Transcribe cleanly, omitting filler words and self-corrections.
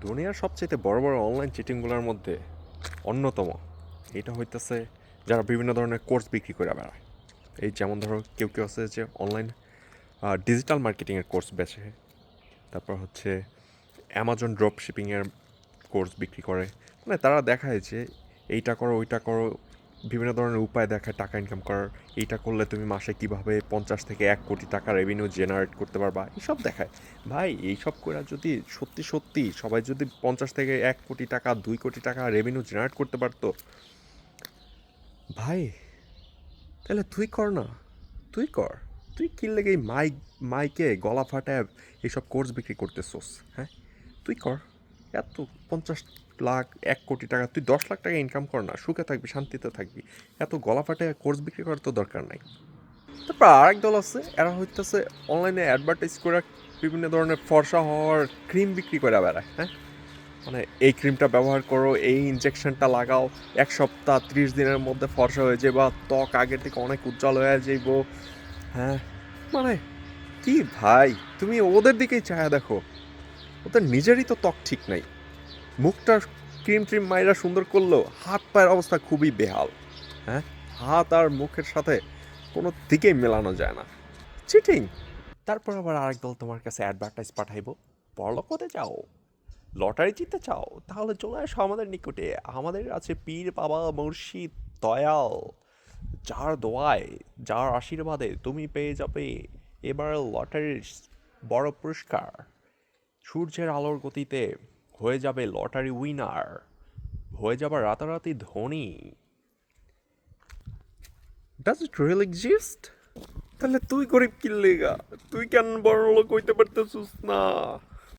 দুনিয়ার সবচেয়ে বড় বড় অনলাইন চিটিংগুলোর মধ্যে অন্যতম এটা হইতেছে যারা বিভিন্ন ধরনের কোর্স বিক্রি করে বেড়ায়। এই যেমন ধরো কেউ কেউ আছে যে অনলাইন ডিজিটাল মার্কেটিংয়ের কোর্স বেচে, তারপর হচ্ছে অ্যামাজন ড্রপ শিপিংয়ের কোর্স বিক্রি করে। মানে তারা দেখায় যে এইটা করো ওইটা করো, বিভিন্ন ধরনের উপায় দেখায় টাকা ইনকাম করার। এইটা করলে তুমি মাসে কীভাবে 50 থেকে 1 কোটি টাকা রেভিনিউ জেনারেট করতে পারবা, এইসব দেখায়। ভাই এইসব করে যদি সত্যি সত্যি সবাই যদি 50 থেকে 1 কোটি টাকা 2 কোটি টাকা রেভিনিউ জেনারেট করতে পারতো, ভাই তাহলে তুই কর না, তুই কর। তুই কিনলে এই মাইকে গলা ফাটায় এইসব কোর্স বিক্রি করতেছোস, হ্যাঁ? তুই কর। এত 50 লাখ 1 কোটি টাকা, তুই 10 লাখ টাকা ইনকাম কর না, সুখে থাকবি, শান্তিতে থাকবি। এত গলা ফাটায় কোর্স বিক্রি করার তো দরকার নাই। তারপর আরেক দল আছে, এরা হইতেছে অনলাইনে অ্যাডভার্টাইজ করে বিভিন্ন ধরনের ফর্সা হওয়ার ক্রিম বিক্রি করে বেড়ায়, হ্যাঁ? মানে এই ক্রিমটা ব্যবহার করো, এই ইনজেকশনটা লাগাও, 1 সপ্তাহ 30 দিনের মধ্যে ফর্সা হয়ে যাবে, বা ত্বক আগের থেকে অনেক উজ্জ্বল হয়ে যাইব, হ্যাঁ? মানে কি ভাই, তুমি ওদের দিকেই চায়া দেখো, ওদের নিজেরই তো ত্বক ঠিক নাই। মুখটা ক্রিম ট্রিম মাইরা সুন্দর করলেও হাত পায়ের অবস্থা খুবই বেহাল, হ্যাঁ? হাত আর মুখের সাথে কোনো দিকেই মেলানো যায় না। চিটিং। তারপর আবার আরেক দল তোমার কাছে অ্যাডভার্টাইজ পাঠাইবো, বড়লোক হতে চাও, লটারি জিততে চাও, তাহলে চলে আসো আমাদের নিকটে। আমাদের আছে পীর বাবা মুর্শিদ দয়াল, যার দোয়ায়, যার আশীর্বাদে তুমি পেয়ে যাবে এবার লটারির বড় পুরস্কার। সূর্যের আলোর গতিতে হয়ে যাবে লটারি উইনার, হয়ে যাবে রাতারাতি ধনী। Does it really exist? তাহলে তুই গরিব কি লেগা? তুই কেন বড় লোক হইতে পারতেছিস না?